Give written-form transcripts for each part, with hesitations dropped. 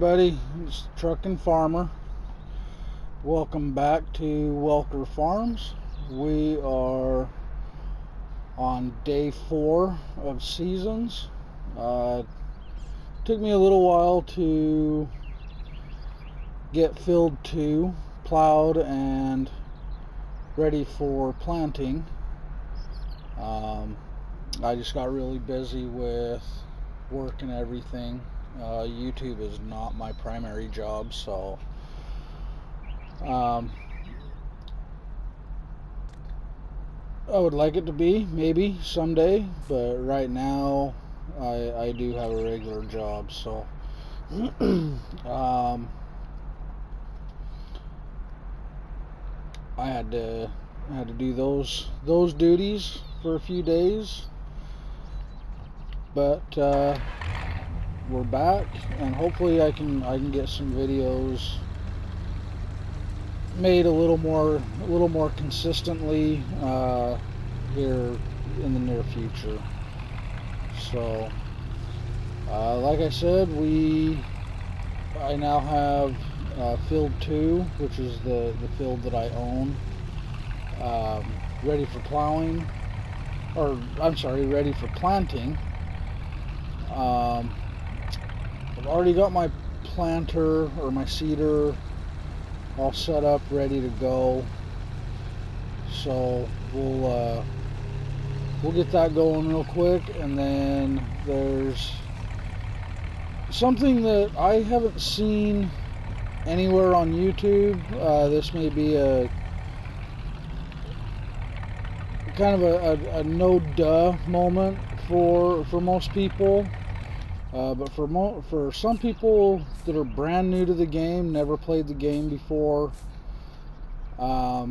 everybody, it's Truck and Farmer. Welcome back to Welker Farms. We are on day 4 of seasons. Took me a little while to get field 2 plowed and ready for planting. I just got really busy with work and everything. YouTube is not my primary job, so I would like it to be, maybe someday, but right now I do have a regular job, so I had to do those duties for a few days, but we're back, and hopefully I can get some videos made a little more consistently here in the near future. So like I said, I now have field 2, which is the field that I own, ready for plowing, or I'm sorry, ready for planting. I've already got my planter or my seeder all set up, ready to go. So we'll get that going real quick, and then there's something that I haven't seen anywhere on YouTube. This may be a kind of a no-duh moment for most people. But for some people that are brand new to the game, never played the game before, I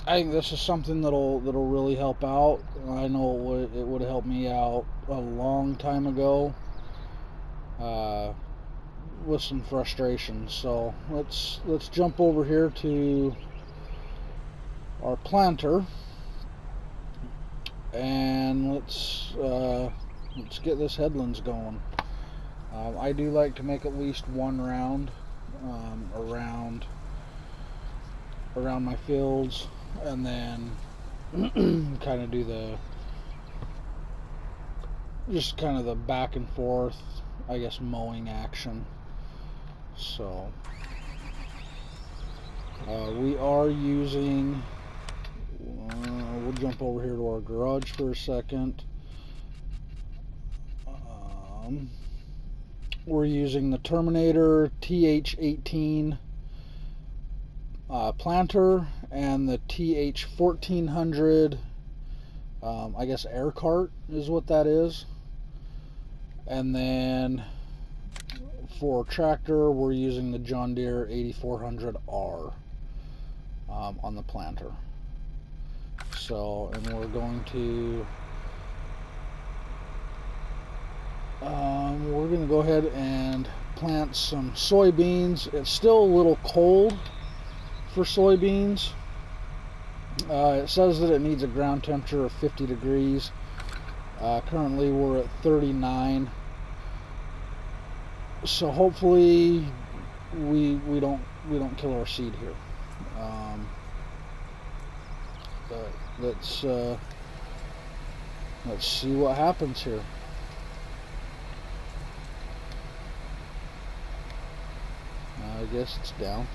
think this is something that'll really help out. I know it would have helped me out a long time ago with some frustration. So let's jump over here to our planter, and let's get this headlands going. I do like to make at least one round around my fields, and then kind of do just kind of the back and forth, I guess, mowing action. So we are using, we'll jump over here to our garage for a second. We're using the Terminator TH18 planter and the TH1400, I guess air cart is what that is. And then for tractor, we're using the John Deere 8400R on the planter. So, and we're going to go ahead and plant some soybeans. It's still a little cold for soybeans. It says that it needs a ground temperature of 50 degrees. Currently we're at 39. So hopefully we don't kill our seed here. But let's see what happens here. I guess it's down.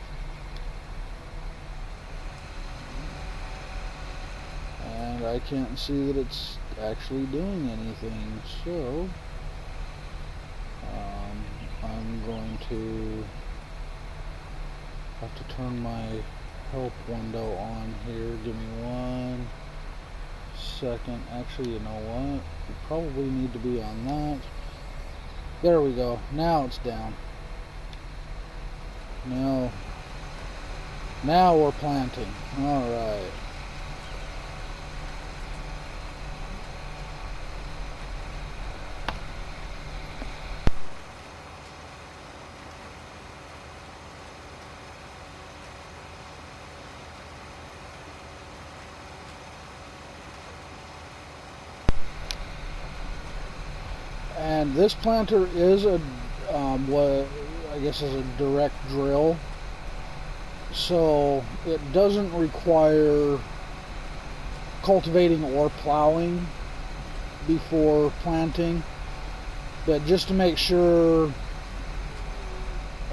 And I can't see that it's actually doing anything, so I'm going to have to turn my help window on here. Give me 1 second. Actually, you know what? We probably need to be on that. There we go. Now it's down. Now we're planting. All right. And this planter is a I guess, is a direct drill. So it doesn't require cultivating or plowing before planting, but just to make sure,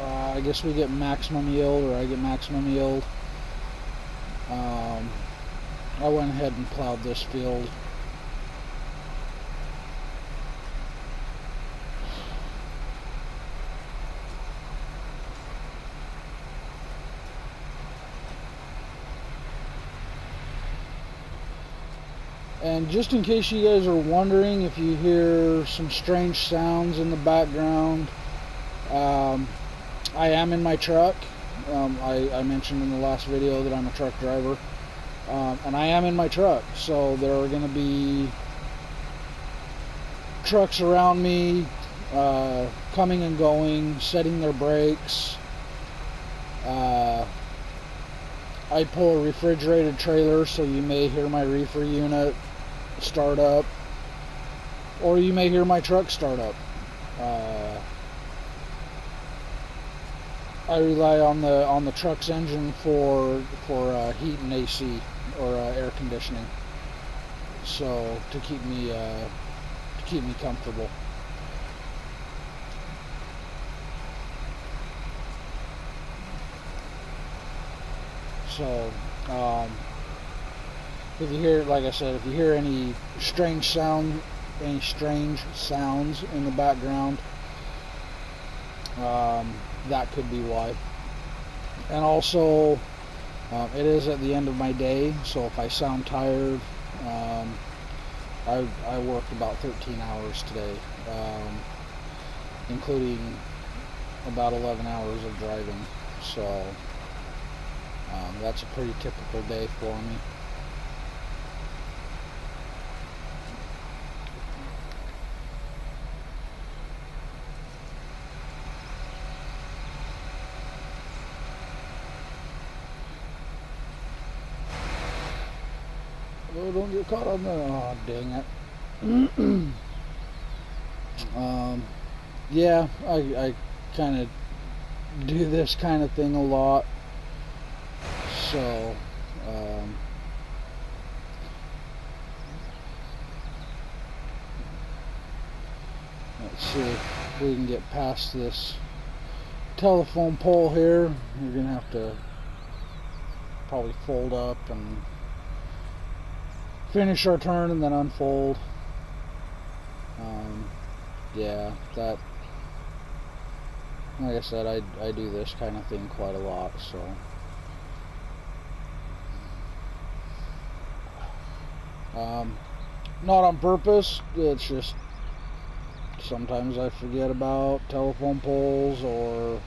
I guess we get maximum yield, or I get maximum yield, I went ahead and plowed this field. And just in case you guys are wondering if you hear some strange sounds in the background, I am in my truck. I mentioned in the last video that I'm a truck driver, and I am in my truck, so there are going to be trucks around me, coming and going, setting their brakes. I pull a refrigerated trailer, so you may hear my reefer unit start up, or you may hear my truck start up. I rely on the truck's engine for heat and AC, or air conditioning, so to keep me comfortable. So if you hear, like I said, if you hear any strange sounds in the background, that could be why. And also, it is at the end of my day, so if I sound tired, I worked about 13 hours today, including about 11 hours of driving, so that's a pretty typical day for me. Oh, don't get caught on the... Oh, dang it. Yeah, I kind of do this kind of thing a lot. So, let's see if we can get past this telephone pole here. We're going to have to probably fold up and finish our turn and then unfold. Yeah, that, like I said, I do this kind of thing quite a lot, so. Not on purpose, it's just sometimes I forget about telephone poles, or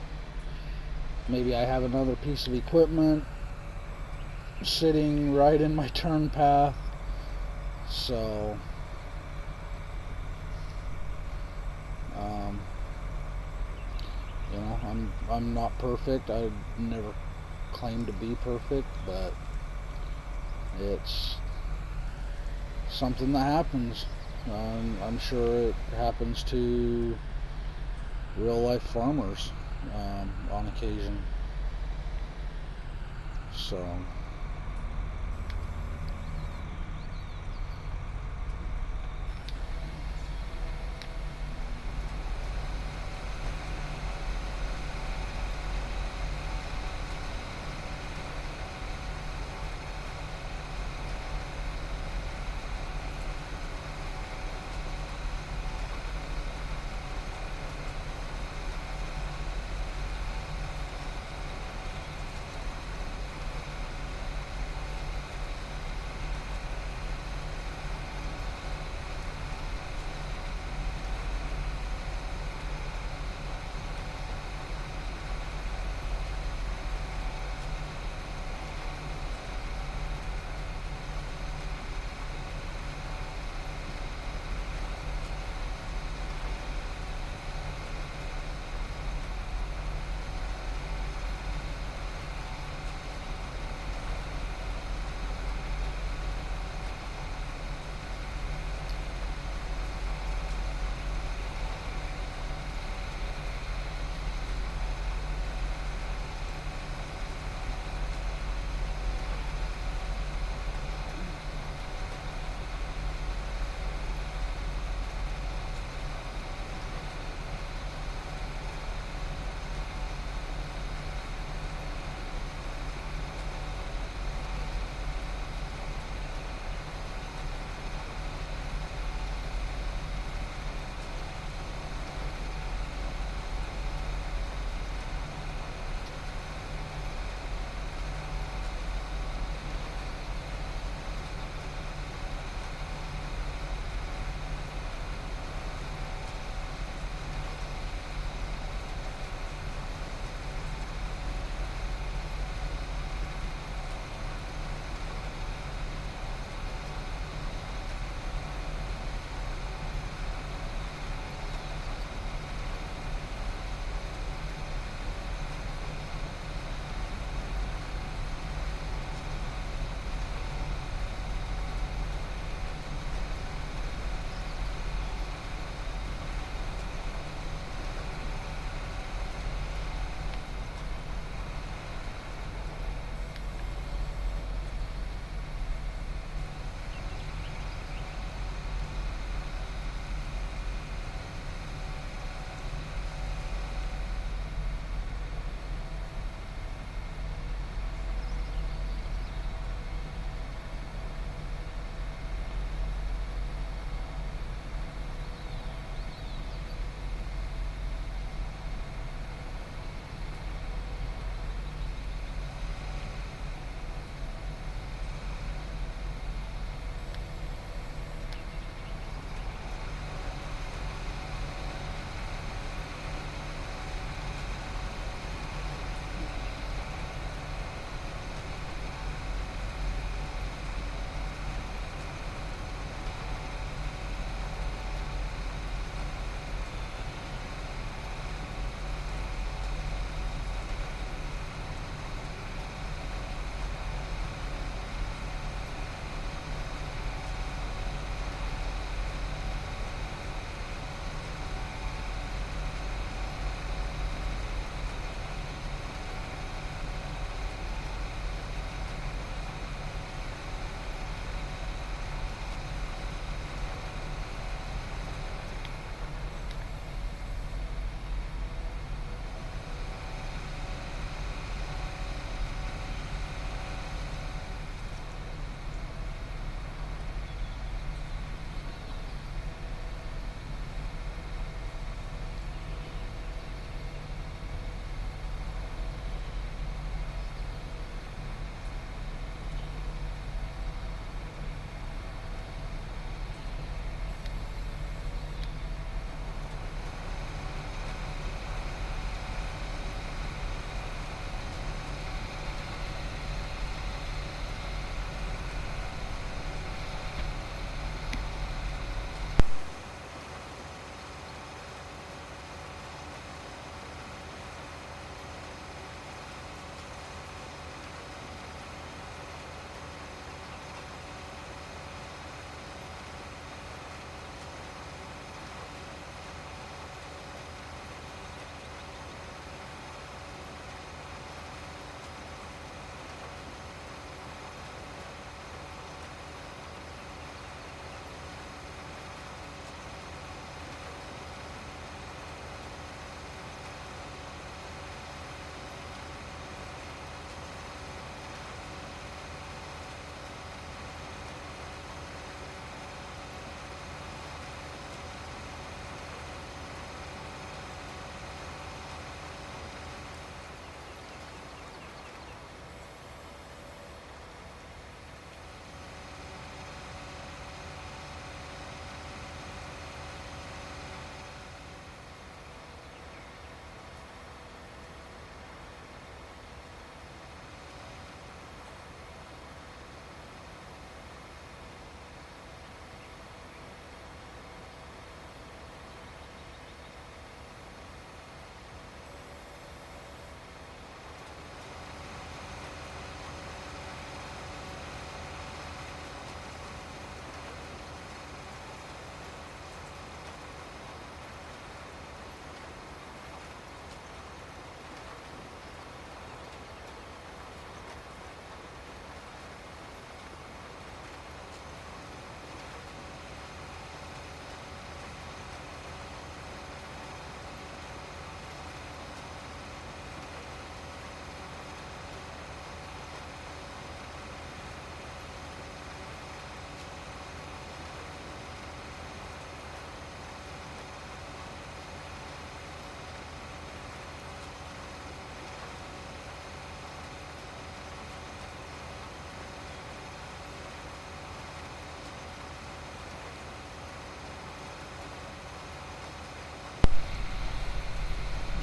maybe I have another piece of equipment sitting right in my turn path, so you know, I'm not perfect. I never claim to be perfect, but it's something that happens. I'm sure it happens to real life farmers on occasion. So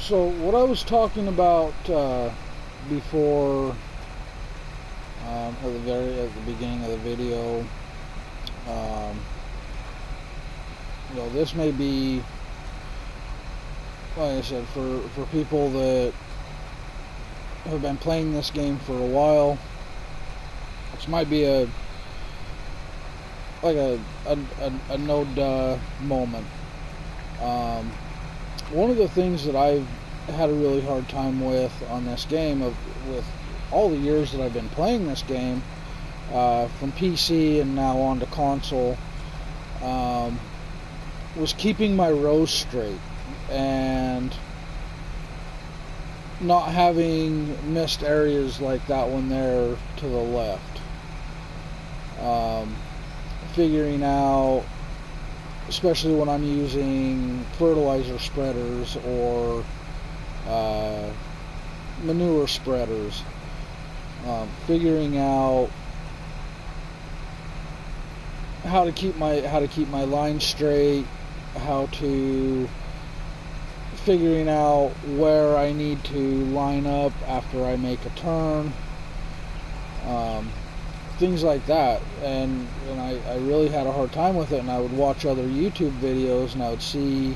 So what I was talking about before, at the beginning of the video, this may be, like I said, for people that have been playing this game for a while. This might be a no duh moment. One of the things that I've had a really hard time with on this game, with all the years that I've been playing this game, from PC and now on to console, was keeping my rows straight and not having missed areas like that one there to the left. Figuring out, especially when I'm using fertilizer spreaders or manure spreaders, figuring out how to keep my line straight, figuring out where I need to line up after I make a turn, things like that. And I really had a hard time with it, and I would watch other YouTube videos and I would see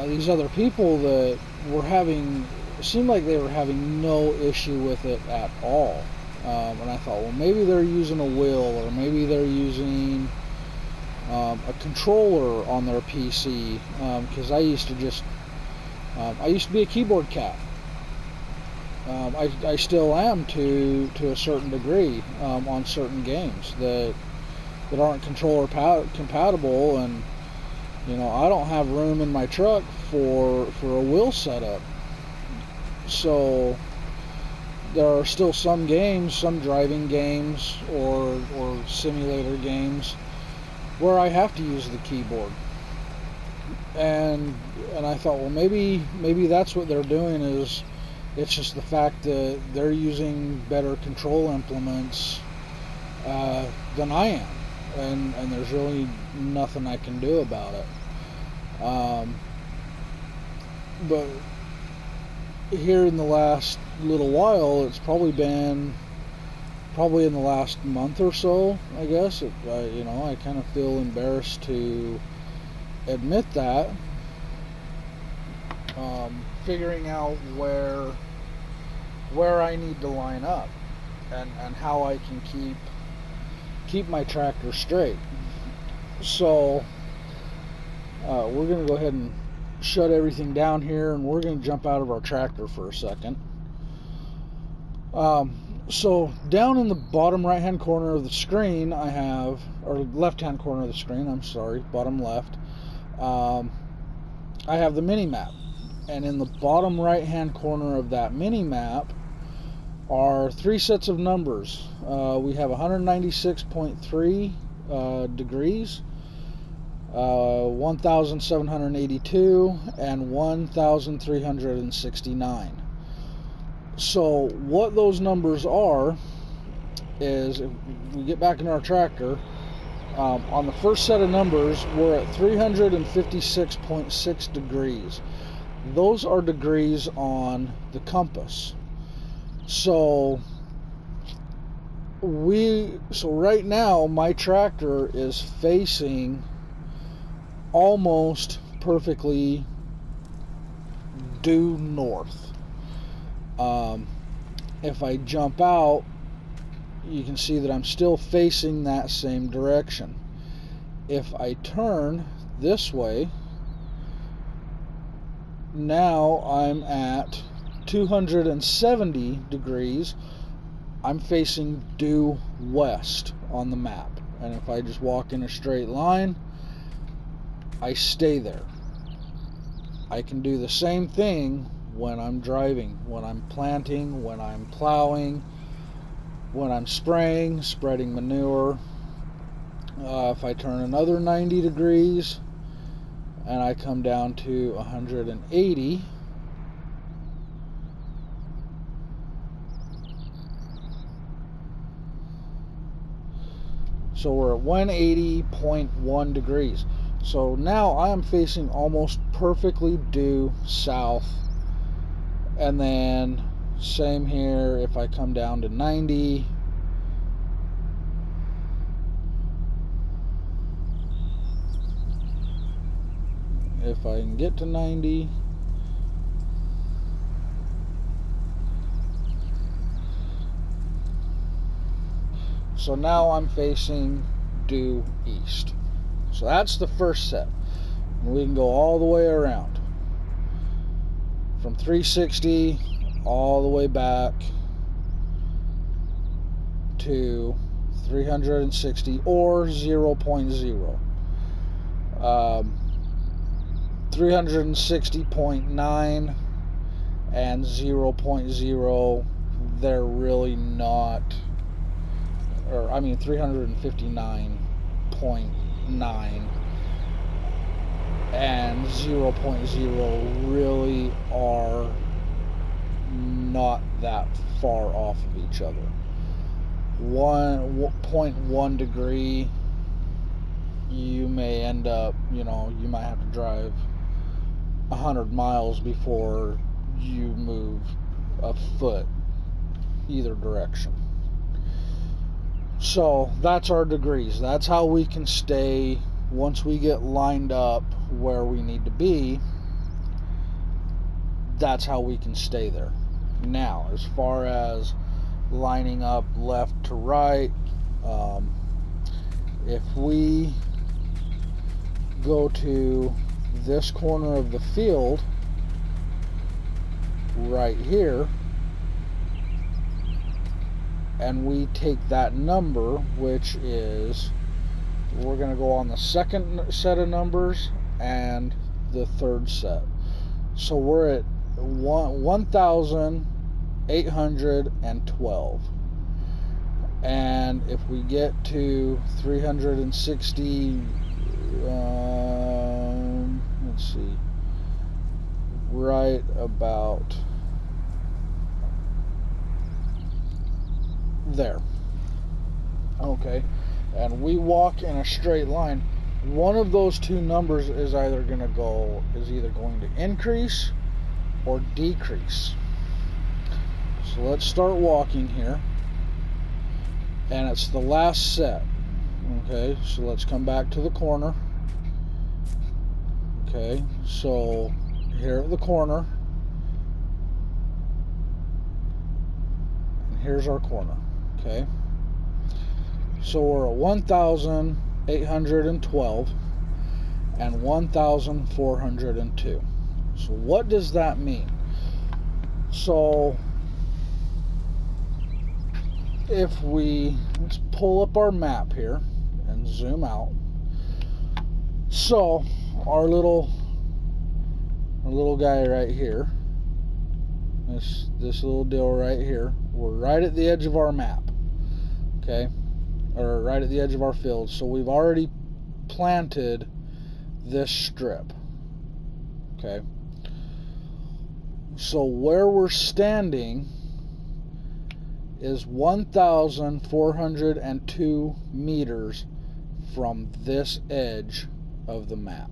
these other people that seemed like they were having no issue with it at all. And I thought, well, maybe they're using a wheel, or maybe they're using a controller on their PC, because I used to be a keyboard cat. I still am to a certain degree on certain games that aren't controller compatible, and I don't have room in my truck for a wheel setup. So there are still some games, some driving games or simulator games, where I have to use the keyboard. And I thought, well, maybe that's what they're doing, is it's just the fact that they're using better control implements than I am, and there's really nothing I can do about it. But here in the last little while, it's probably in the last month or so, I guess. I kind of feel embarrassed to admit that. Figuring out where I need to line up, and how I can keep my tractor straight. So we're going to go ahead and shut everything down here, and we're going to jump out of our tractor for a second. So down in the bottom right hand corner of the screen, or left hand corner of the screen, I'm sorry, bottom left, I have the mini map. And in the bottom right hand corner of that mini map are 3 sets of numbers. We have 196.3 degrees, 1,782, and 1,369. So what those numbers are is, if we get back in our tractor, on the first set of numbers, we're at 356.6 degrees. Those are degrees on the compass. So right now my tractor is facing almost perfectly due north. If I jump out, you can see that I'm still facing that same direction. If I turn this way, now I'm at 270 degrees. I'm facing due west on the map. And if I just walk in a straight line, I stay there. I can do the same thing when I'm driving, when I'm planting, when I'm plowing, when I'm spreading manure. If I turn another 90 degrees and I come down to 180, so we're at 180.1 degrees. So now I am facing almost perfectly due south, and then same here. If I come down to 90, if I can get to 90, so now I'm facing due east. So that's the first set. And we can go all the way around from 360 all the way back to 360 or 0.0. 360.9 and 0.0, they're really not, or I mean 359.9 and 0.0 really are not that far off of each other. 1.1 degree, you may end up, you might have to drive 100 miles before you move a foot either direction. So that's our degrees. That's how we can stay, once we get lined up where we need to be, that's how we can stay there. Now, as far as lining up left to right, if we go to this corner of the field right here, and we take that number, which is, we're going to go on the second set of numbers and the third set. So we're at 1,812. And if we get to 360, let's see, right about there. Okay, and we walk in a straight line. One of those two numbers is either going to increase or decrease. So let's start walking here, and it's the last set. Okay, so let's come back to the corner. Okay, so here at the corner, and here's our corner. Okay, so we're at 1,812 and 1,402. So what does that mean? So if let's pull up our map here and zoom out. So our little guy right here, this little deal right here, we're right at the edge of our map. Okay, or right at the edge of our field. So we've already planted this strip. Okay, so where we're standing is 1,402 meters from this edge of the map.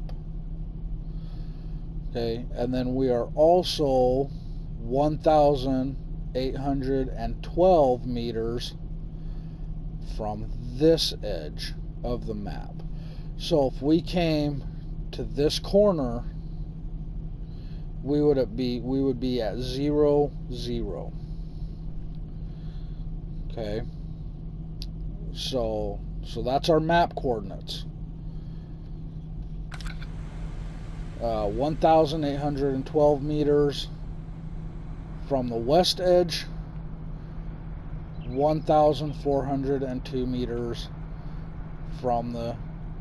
Okay, and then we are also 1,812 meters from this edge of the map. So if we came to this corner, we would be at 0, 0. Okay, so that's our map coordinates. 1,812 meters from the west edge, 1,402 meters from the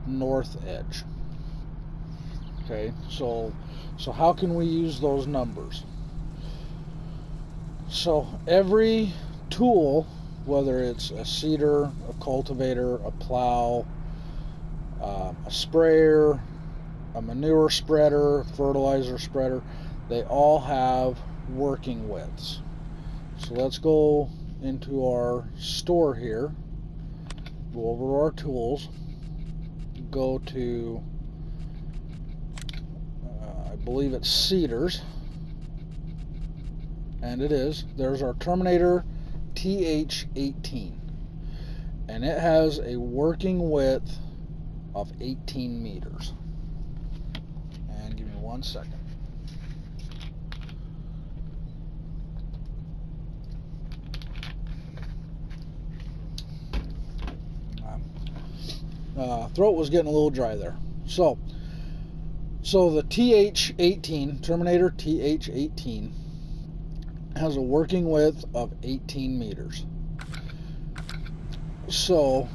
north edge. Okay, so how can we use those numbers? So every tool, whether it's a seeder, a cultivator, a plow, a sprayer, a manure spreader, fertilizer spreader, they all have working widths. So let's go into our store here, go over to our tools, go to believe it's cedars, and it is. There's our Terminator TH18, and it has a working width of 18 meters. And give me 1 second. Throat was getting a little dry there. So the TH18, Terminator TH18, has a working width of 18 meters. So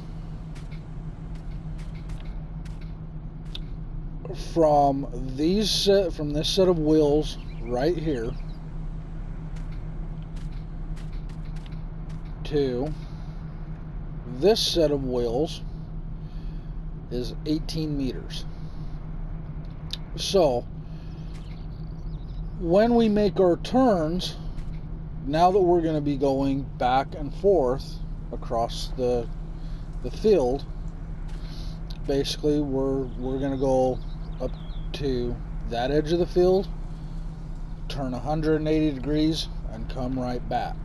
from this set of wheels right here to this set of wheels is 18 meters. So when we make our turns, now that we're going to be going back and forth across the field, basically we're going to go up to that edge of the field, turn 180 degrees, and come right back.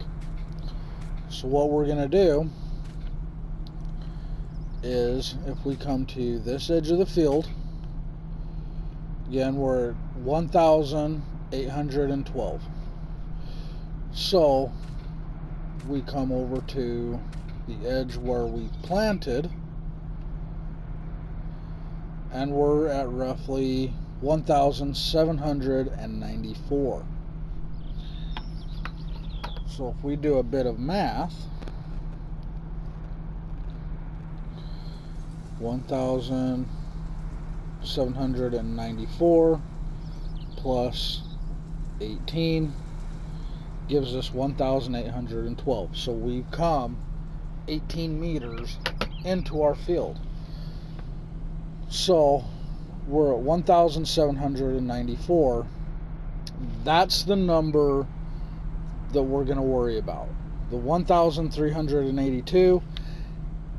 So what we're going to do is, if we come to this edge of the field, again, we're at 1,812. So we come over to the edge where we planted, and we're at roughly 1,794. So if we do a bit of math, 1,794 plus 18 gives us 1,812. So we've come 18 meters into our field. So we're at 1,794. That's the number that we're going to worry about. The 1,382,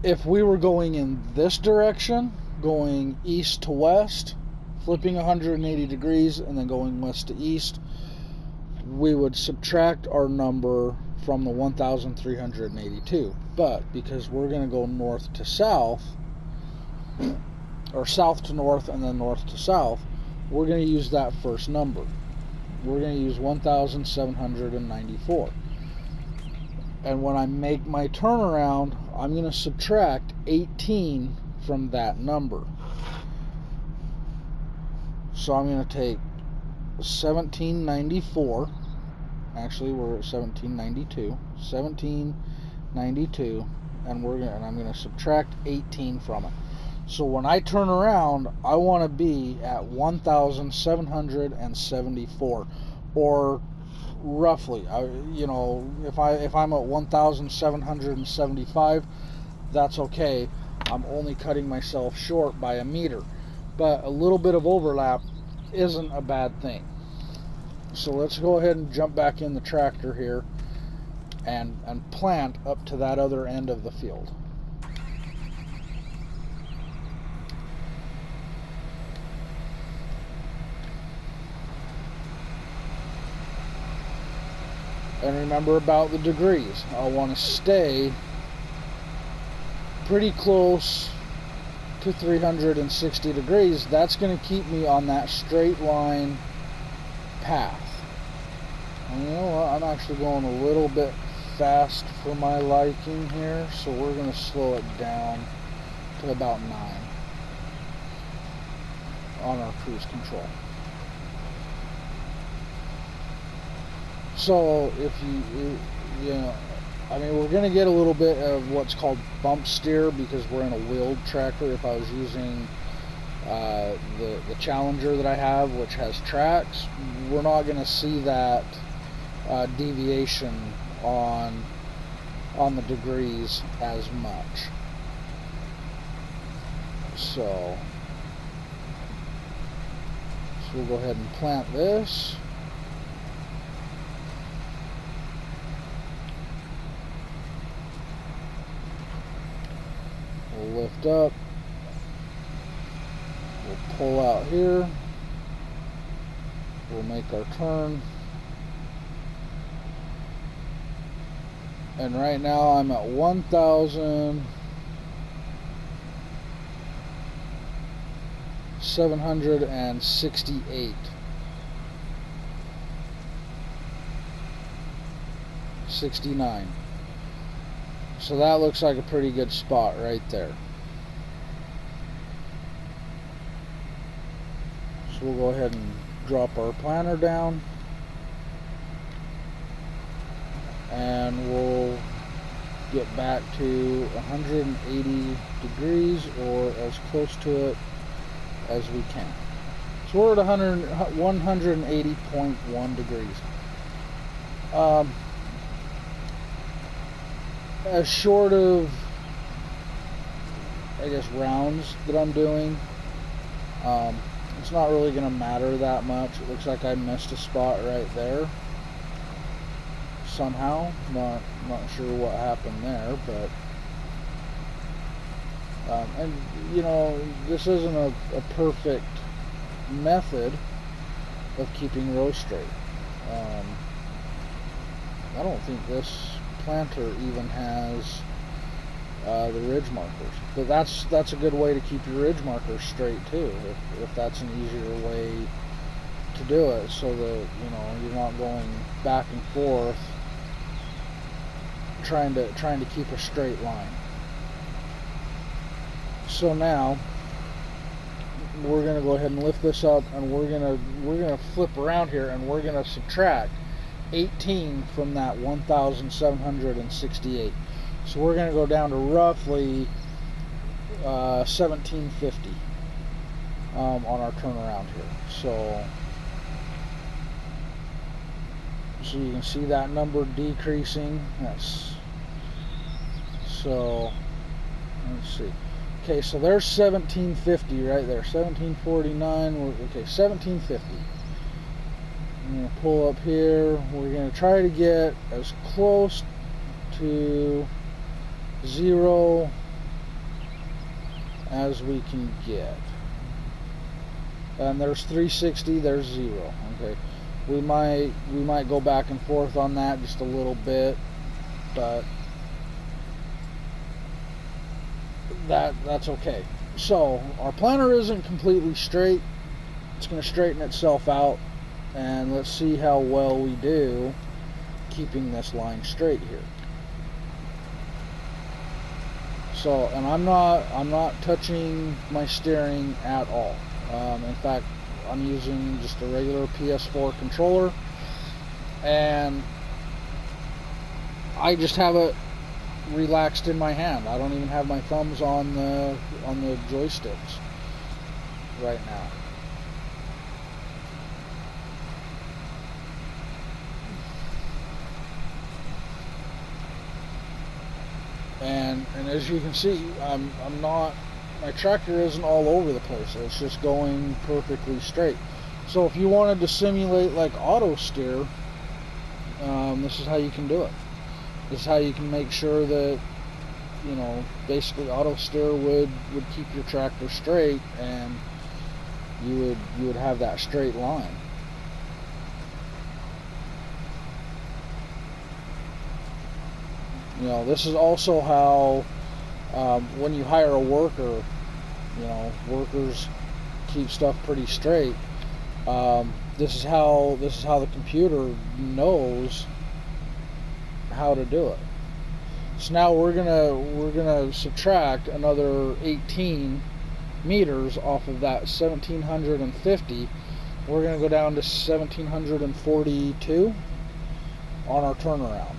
if we were going in this direction, going east to west, flipping 180 degrees and then going west to east, we would subtract our number from the 1,382. But because we're going to go north to south, or south to north and then north to south, we're going to use that first number. We're going to use 1,794. And when I make my turnaround, I'm going to subtract 18 from that number. So I'm going to take 1794. Actually, we're at 1792. 1792, and I'm going to subtract 18 from it. So when I turn around, I want to be at 1,774, or roughly, if I'm at 1,775, that's okay. I'm only cutting myself short by a meter, but a little bit of overlap isn't a bad thing. So let's go ahead and jump back in the tractor here and plant up to that other end of the field. And remember about the degrees. I want to stay pretty close to 360 degrees. That's going to keep me on that straight line path. And you know what? I'm actually going a little bit fast for my liking here, so we're going to slow it down to about 9 on our cruise control. So if we're going to get a little bit of what's called bump steer because we're in a wheeled tractor. If I was using the Challenger that I have, which has tracks, we're not going to see that deviation on the degrees as much. So we'll go ahead and plant this. We'll lift up. We'll pull out here. We'll make our turn. And right now I'm at 1,768. 69. So that looks like a pretty good spot right there. So we'll go ahead and drop our planner down, and we'll get back to 180 degrees or as close to it as we can. So we're at 180.1 degrees. As short of, I guess, rounds that I'm doing, it's not really going to matter that much. It looks like I missed a spot right there somehow. Not sure what happened there, but and you know, this isn't a perfect method of keeping rows straight. I don't think this planter even has the ridge markers, but that's a good way to keep your ridge markers straight too, if that's an easier way to do it, so that, you know, you're not going back and forth trying to keep a straight line. So now we're going to go ahead and lift this up, and we're going to flip around here, and we're going to subtract 18 from that 1,768. So we're going to go down to roughly 1750 on our turnaround here. So you can see that number decreasing. So let's see. Okay, so there's 1750 right there. 1749. Okay, 1750. I'm going to pull up here. We're going to try to get as close to 0 as we can get. And there's 360, there's 0. Okay, we might go back and forth on that just a little bit, but that's okay. So our planner isn't completely straight. It's going to straighten itself out, and let's see how well we do keeping this line straight here. So, and I'm not touching my steering at all. In fact, I'm using just a regular PS4 controller, and I just have it relaxed in my hand. I don't even have my thumbs on the joysticks right now. And as you can see, my tractor isn't all over the place. It's just going perfectly straight. So if you wanted to simulate like auto steer, this is how you can do it. This is how you can make sure that, you know, basically auto steer would keep your tractor straight, and you would have that straight line. You know, this is also how when you hire a worker, you know, workers keep stuff pretty straight. This is how the computer knows how to do it. So now we're gonna subtract another 18 meters off of that 1750. We're gonna go down to 1742 on our turnaround.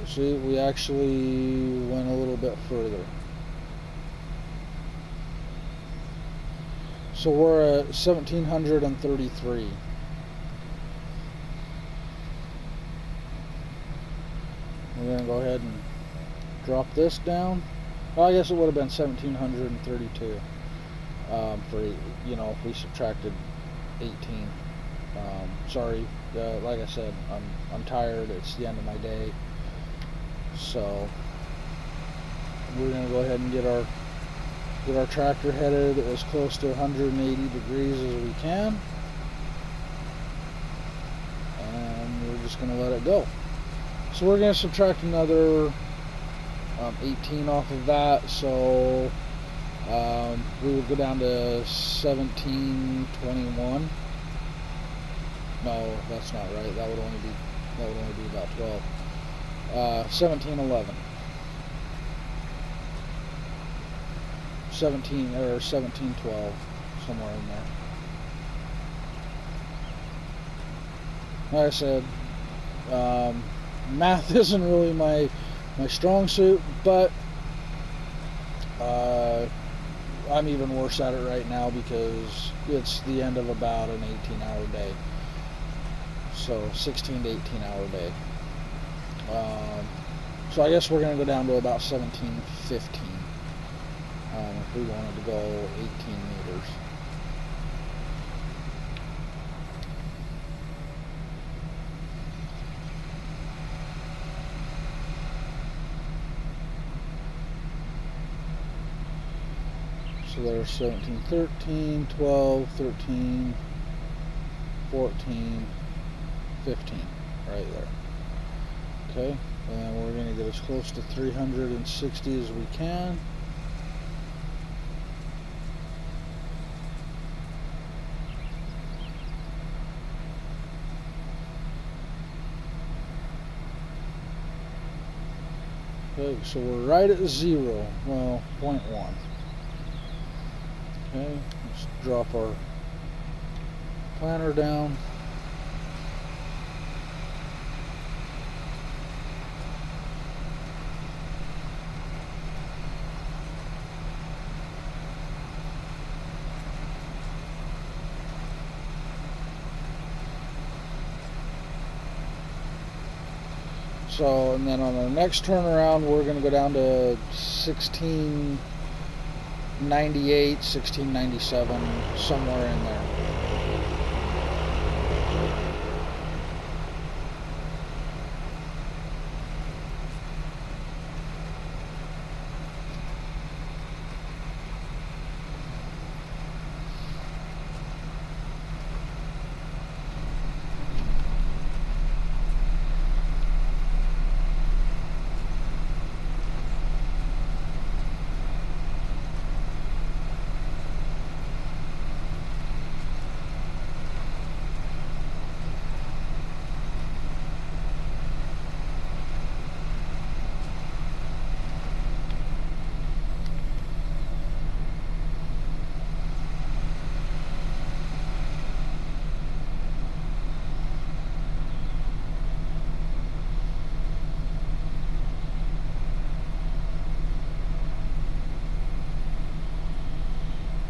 See, we actually went a little bit further. So we're at 1733. We're going to go ahead and drop this down. Well, I guess it would have been 1732 for, you know, if we subtracted 18. Sorry, like I said, I'm tired. It's the end of my day, so we're gonna go ahead and get our tractor headed as close to 180 degrees as we can, and we're just gonna let it go. So we're gonna subtract another 18 off of that, so we would go down to 1721. No, that's not right. That would only be about 12. 1711. 17 or 1712, somewhere in there. Like I said, math isn't really my strong suit, but I'm even worse at it right now because it's the end of about an 18-hour day. So 16 to 18-hour day. So I guess we're going to go down to about 1715 if we wanted to go 18 meters. So there's 17, 13, 12, 13, 14, 15, right there. Okay, and we're going to get as close to 360 as we can. Okay, so we're right at 0, well, 0.1. Okay, let's drop our planter down. So, and then on the next turnaround, we're going to go down to 1698, 1697, somewhere in there.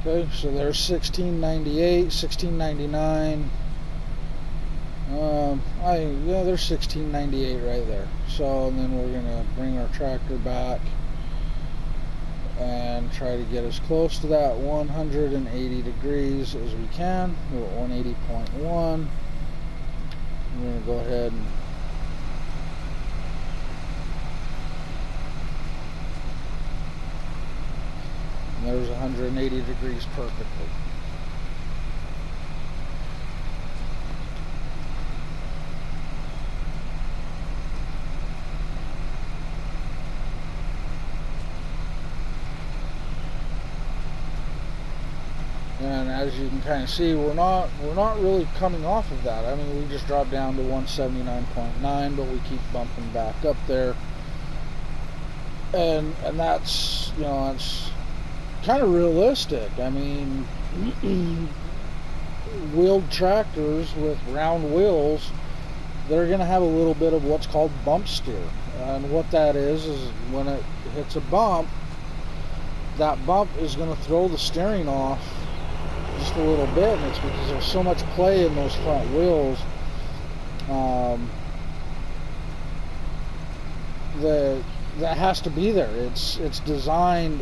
Okay, so there's 1698, 1699. Yeah, there's 1698 right there. So, and then we're gonna bring our tractor back and try to get as close to that 180 degrees as we can. We're at 180.1. We're gonna go ahead and there's 180 degrees perfectly. And as you can kind of see, we're not really coming off of that. I mean, we just dropped down to 179.9, but we keep bumping back up there. And that's, you know, that's kind of realistic. I mean, wheeled tractors with round wheels, they're going to have a little bit of what's called bump steer. And what that is when it hits a bump, that bump is going to throw the steering off just a little bit, and it's because there's so much play in those front wheels that has to be there. It's designed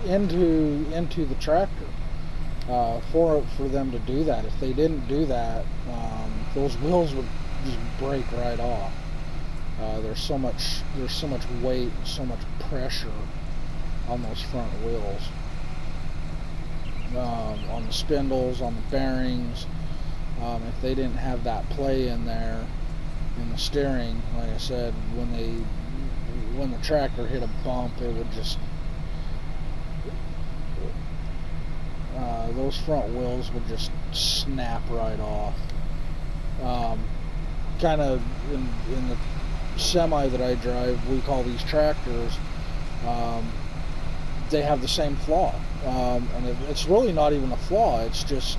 into the tractor for them to do that. If they didn't do that, those wheels would just break right off. There's so much weight and so much pressure on those front wheels, on the spindles, on the bearings. If they didn't have that play in there in the steering, like I said, when the tractor hit a bump, it would just those front wheels would just snap right off. Kind of in the semi that I drive, we call these tractors, they have the same flaw, and it's really not even a flaw. It's just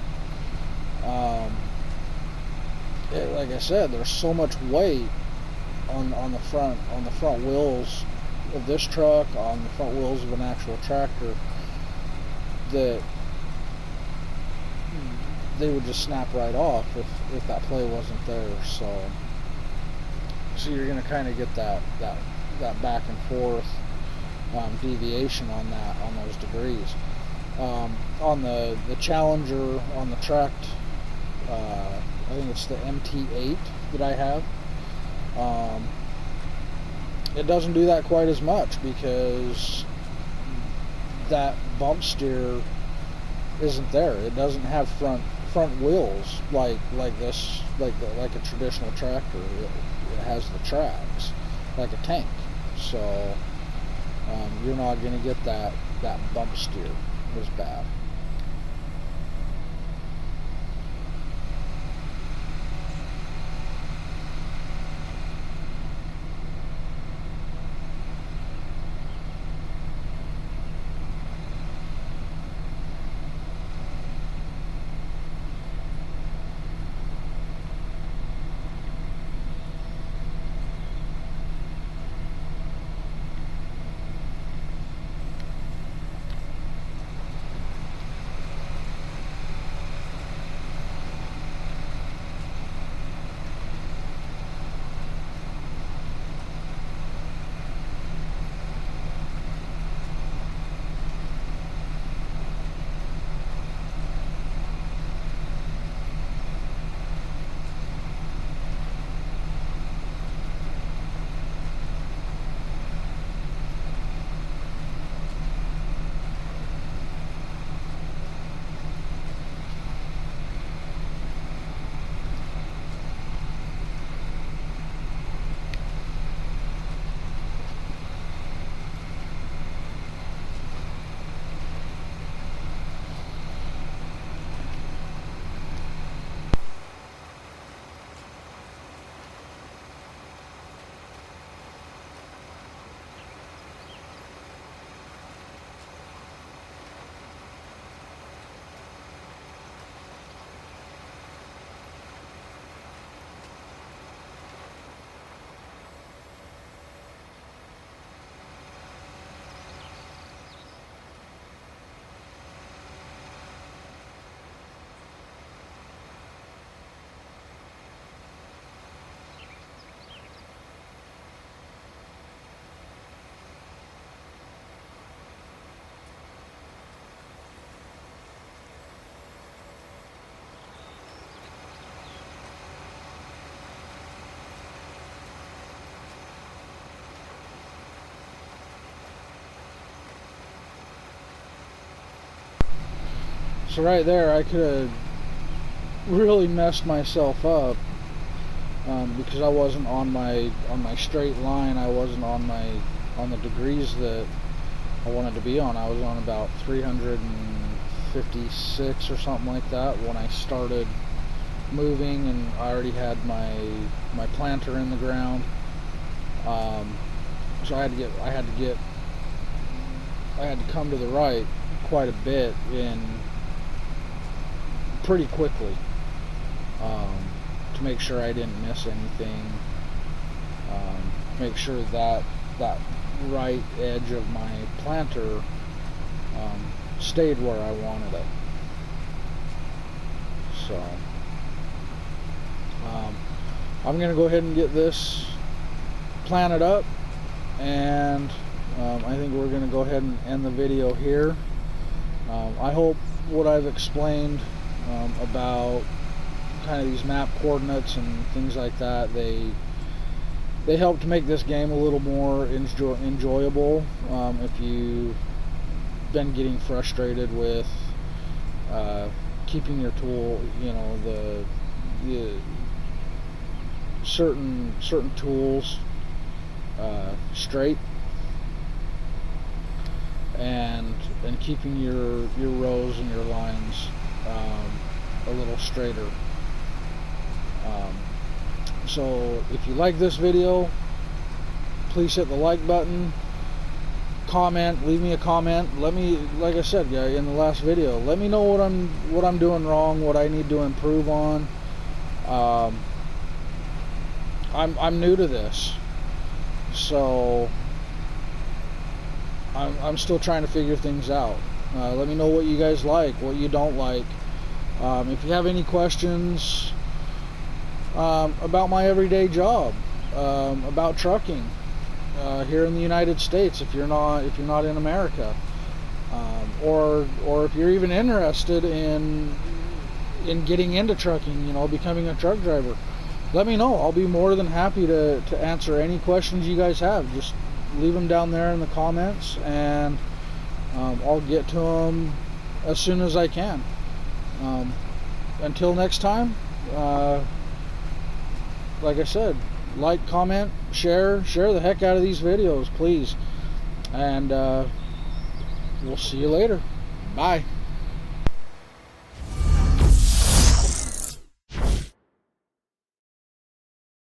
like I said, there's so much weight on the front wheels of this truck, on the front wheels of an actual tractor, that they would just snap right off if that play wasn't there. So you're going to kind of get that back and forth deviation on those degrees. On the Challenger, on the tracked, I think it's the MT8 that I have. It doesn't do that quite as much because that bump steer isn't there. It doesn't have front wheels like this, like a traditional tractor. It has the tracks like a tank. So you're not going to get that bump steer as bad. So right there, I could have really messed myself up because I wasn't on my straight line. I wasn't on the degrees that I wanted to be on. I was on about 356 or something like that when I started moving, and I already had my planter in the ground. So I had to come to the right quite a bit pretty quickly to make sure I didn't miss anything, make sure that right edge of my planter stayed where I wanted it. So I'm going to go ahead and get this planted up, and I think we're going to go ahead and end the video here. I hope what I've explained about kind of these map coordinates and things like that, they help to make this game a little more enjoyable. If you've been getting frustrated with keeping your tool, you know, the certain tools straight, and keeping your rows and your lines a little straighter. So if you like this video, please hit the like button, comment, leave me a comment. Let me, like I said, yeah, in the last video, let me know what I'm doing wrong, what I need to improve on. I'm new to this, so I'm still trying to figure things out. Let me know what you guys like, what you don't like. If you have any questions about my everyday job, about trucking here in the United States, if you're not in America, or if you're even interested in getting into trucking, you know, becoming a truck driver, let me know. I'll be more than happy to answer any questions you guys have. Just leave them down there in the comments, and I'll get to them as soon as I can. Until next time, like I said, like, comment, share the heck out of these videos, please. And we'll see you later. Bye.